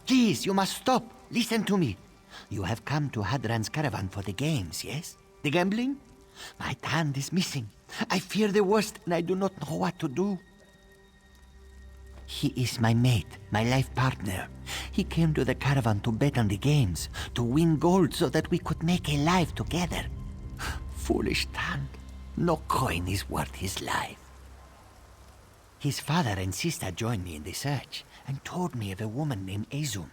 Please, you must stop. Listen to me. You have come to Hadran's Caravan for the games, yes? The gambling? My hand is missing. I fear the worst and I do not know what to do. He is my mate, my life partner. He came to the caravan to bet on the games, to win gold so that we could make a life together. Foolish Tan. No coin is worth his life. His father and sister joined me in the search and told me of a woman named Ezum.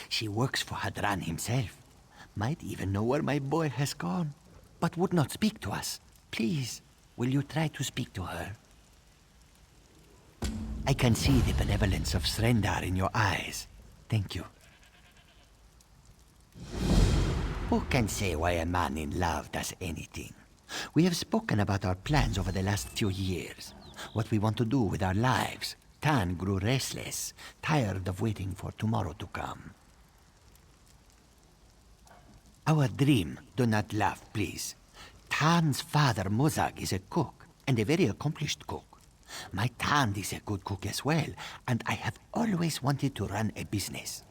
She works for Hadran himself. Might even know where my boy has gone, but would not speak to us. Please, will you try to speak to her? I can see the benevolence of Srendar in your eyes. Thank you. Who can say why a man in love does anything? We have spoken about our plans over the last few years. What we want to do with our lives. Tan grew restless, tired of waiting for tomorrow to come. Our dream, do not laugh, please. Tan's father, Mozag, is a cook, and a very accomplished cook. My Tan is a good cook as well, and I have always wanted to run a business.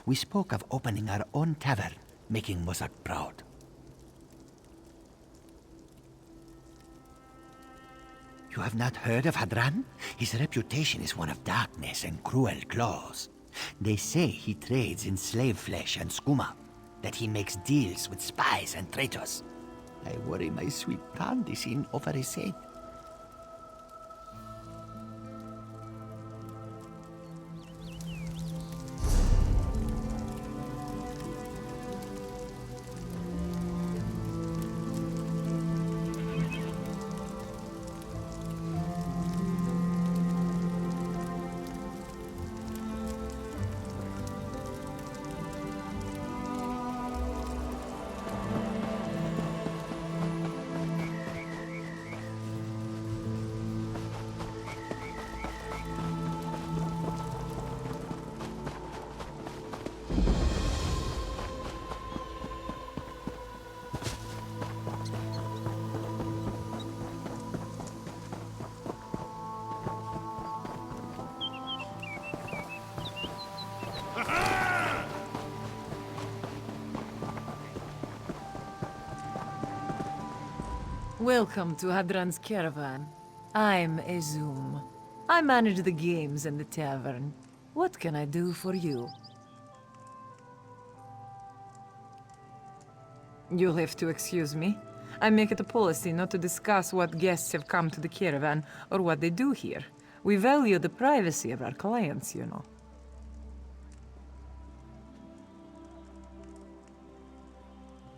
We spoke of opening our own tavern, making Mozag proud. You have not heard of Hadran? His reputation is one of darkness and cruel claws. They say he trades in slave flesh and skooma, that he makes deals with spies and traitors. I worry my sweet Tan is in over his head. Welcome to Hadran's Caravan. I'm Ezum. I manage the games and the tavern. What can I do for you? You'll have to excuse me. I make it a policy not to discuss what guests have come to the caravan or what they do here. We value the privacy of our clients, you know.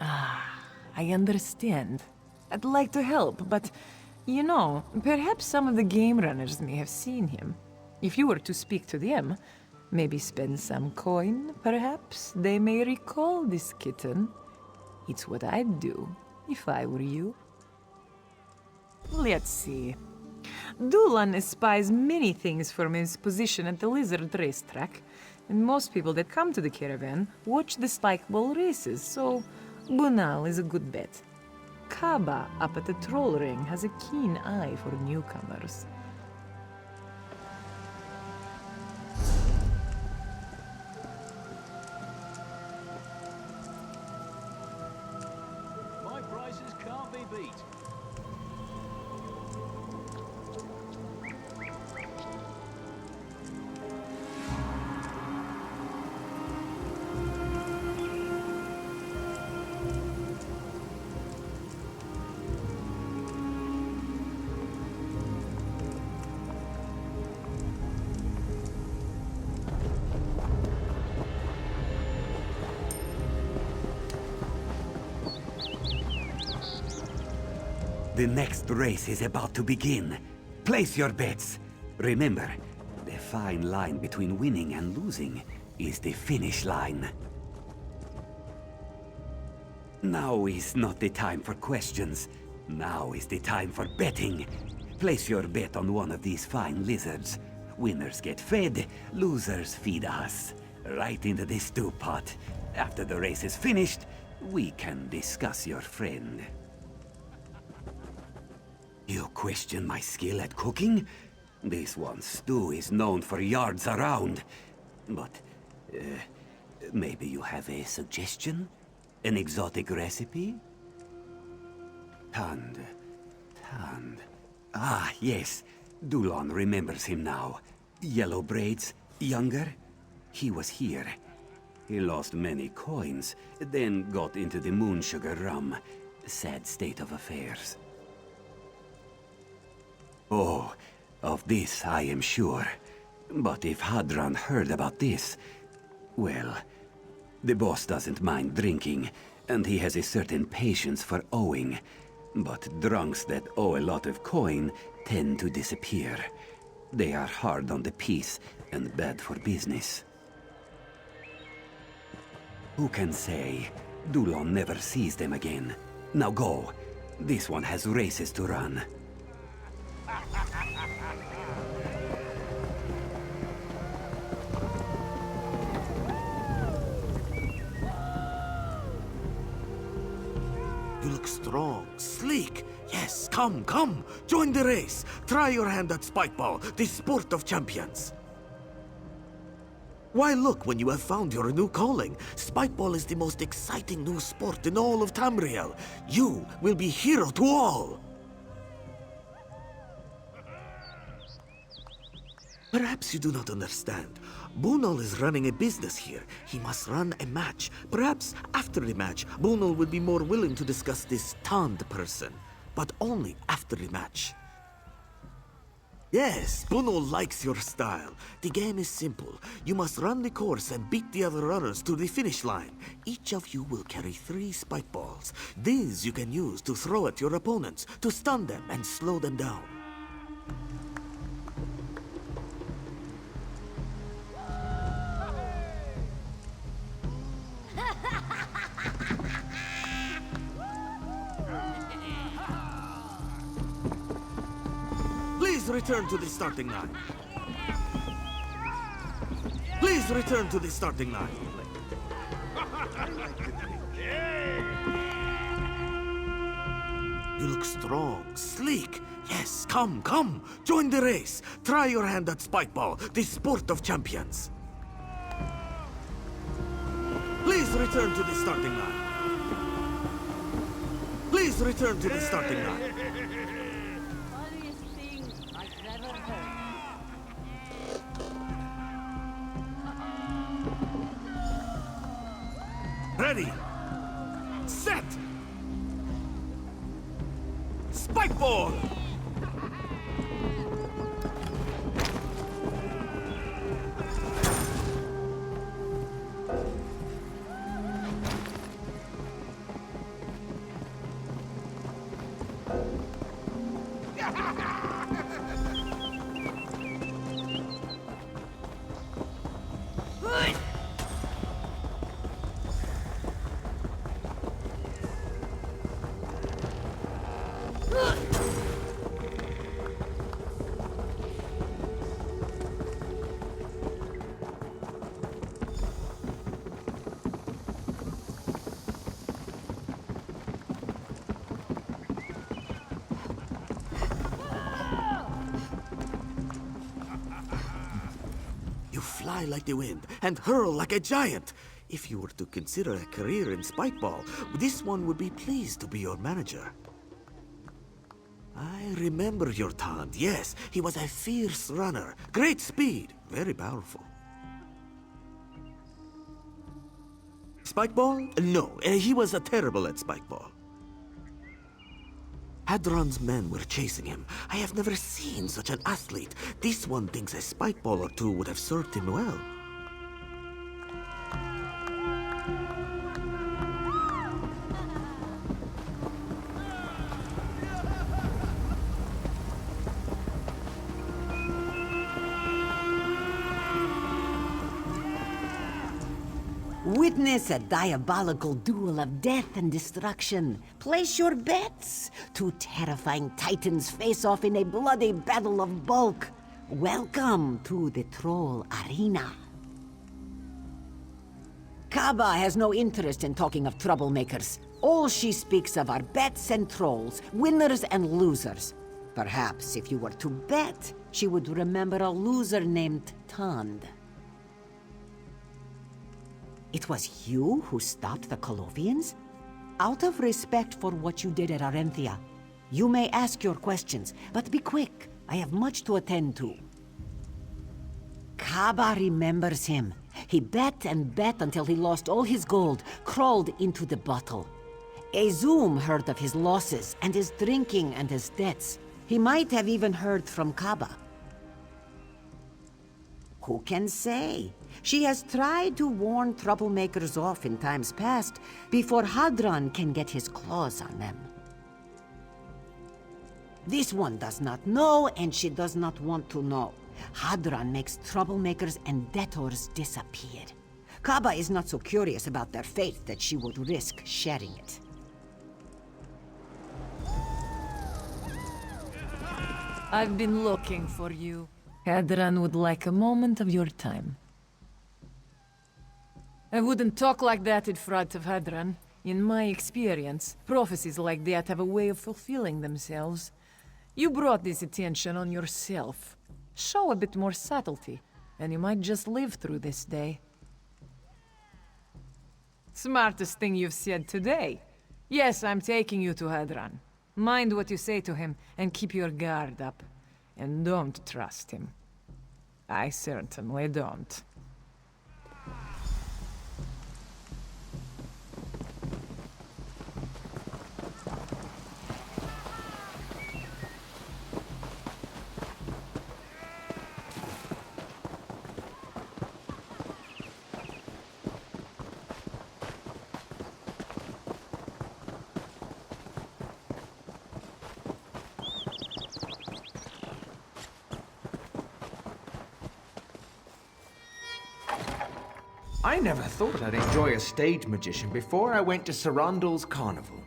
Ah, I understand. I'd like to help, but, you know, perhaps some of the game runners may have seen him. If you were to speak to them, maybe spend some coin, perhaps, they may recall this kitten. It's what I'd do, if I were you. Let's see. Dulan espies many things from his position at the Lizard racetrack, and most people that come to the caravan watch the spikeball races, so Bunal is a good bet. Kaba up at the Troll Ring has a keen eye for newcomers. My prices can't be beat. The next race is about to begin. Place your bets. Remember, the fine line between winning and losing is the finish line. Now is not the time for questions. Now is the time for betting. Place your bet on one of these fine lizards. Winners get fed, losers feed us. Right into the stew pot. After the race is finished, we can discuss your friend. You question my skill at cooking? This one stew is known for yards around. But Maybe you have a suggestion? An exotic recipe? Tand. Ah, yes. Dulon remembers him now. Yellow braids, younger. He was here. He lost many coins, then got into the moon sugar rum. Sad state of affairs. Oh, of this I am sure. But if Hadran heard about this, well, the boss doesn't mind drinking, and he has a certain patience for owing. But drunks that owe a lot of coin tend to disappear. They are hard on the piece and bad for business. Who can say? Dulon never sees them again. Now go. This one has races to run. You look strong, sleek. Yes, come, come. Join the race. Try your hand at spikeball, the sport of champions. Why look when you have found your new calling? Spikeball is the most exciting new sport in all of Tamriel. You will be hero to all. Perhaps you do not understand. Bunal is running a business here. He must run a match. Perhaps after the match, Bunal would be more willing to discuss this Tand person. But only after the match. Yes, Bunal likes your style. The game is simple. You must run the course and beat the other runners to the finish line. Each of you will carry 3 spike balls. These you can use to throw at your opponents, to stun them and slow them down. Please return to the starting line. Please return to the starting line. You look strong, sleek. Yes, come, come. Join the race. Try your hand at spikeball, the sport of champions. Please return to the starting line. Please return to the starting line. Ready, set, spike ball. Fly like the wind and hurl like a giant. If you were to consider a career in spikeball, this one would be pleased to be your manager. I remember your Tand. Yes, he was a fierce runner. Great speed. Very powerful. Spikeball? No, he was terrible at spikeball. Hadran's men were chasing him. I have never seen such an athlete. This one thinks a spikeball or two would have served him well. Witness a diabolical duel of death and destruction. Place your bets. 2 terrifying titans face off in a bloody battle of bulk. Welcome to the Troll Arena. Kaba has no interest in talking of troublemakers. All she speaks of are bets and trolls, winners and losers. Perhaps if you were to bet, she would remember a loser named Tand. It was you who stopped the Colovians? Out of respect for what you did at Arenthia, you may ask your questions, but be quick. I have much to attend to. Kaba remembers him. He bet and bet until he lost all his gold, crawled into the bottle. Ezum heard of his losses and his drinking and his debts. He might have even heard from Kaba. Who can say? She has tried to warn troublemakers off in times past before Hadran can get his claws on them. This one does not know, and she does not want to know. Hadran makes troublemakers and debtors disappear. Kaba is not so curious about their fate that she would risk sharing it. I've been looking for you. Hadran would like a moment of your time. I wouldn't talk like that in front of Hadran. In my experience, prophecies like that have a way of fulfilling themselves. You brought this attention on yourself. Show a bit more subtlety, and you might just live through this day. Smartest thing you've said today. Yes, I'm taking you to Hadran. Mind what you say to him, and keep your guard up. And don't trust him. I certainly don't. I never thought I'd enjoy a stage magician before I went to Sarandal's carnival.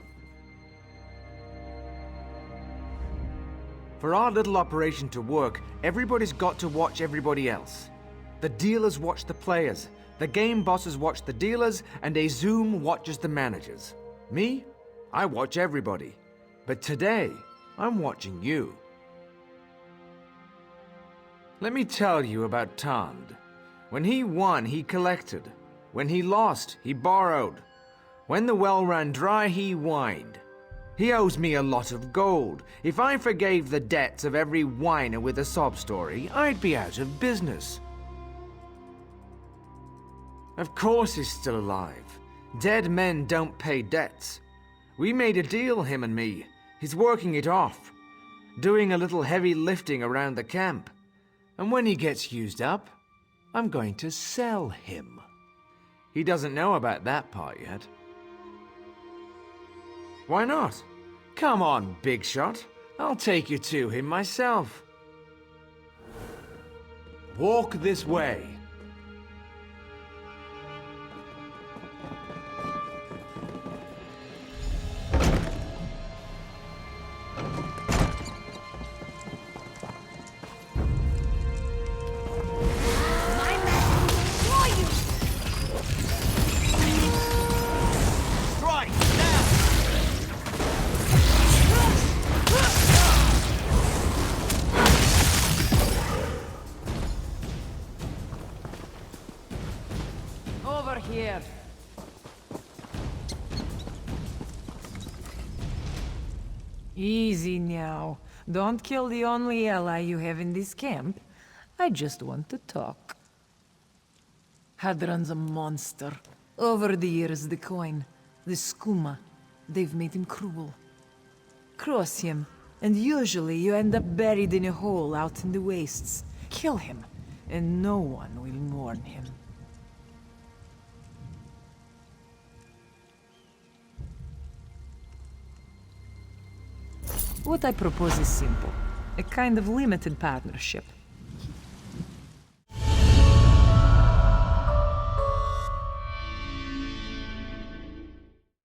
For our little operation to work, everybody's got to watch everybody else. The dealers watch the players, the game bosses watch the dealers, and Ezum watches the managers. Me? I watch everybody. But today, I'm watching you. Let me tell you about Tand. When he won, he collected. When he lost, he borrowed. When the well ran dry, he whined. He owes me a lot of gold. If I forgave the debts of every whiner with a sob story, I'd be out of business. Of course he's still alive. Dead men don't pay debts. We made a deal, him and me. He's working it off. Doing a little heavy lifting around the camp. And when he gets used up, I'm going to sell him. He doesn't know about that part yet. Why not? Come on, big shot. I'll take you to him myself. Walk this way. Over here. Easy now. Don't kill the only ally you have in this camp. I just want to talk. Hadran's a monster. Over the years, the coin, the skooma, they've made him cruel. Cross him, and usually you end up buried in a hole out in the wastes. Kill him, and no one will mourn him. What I propose is simple. A kind of limited partnership.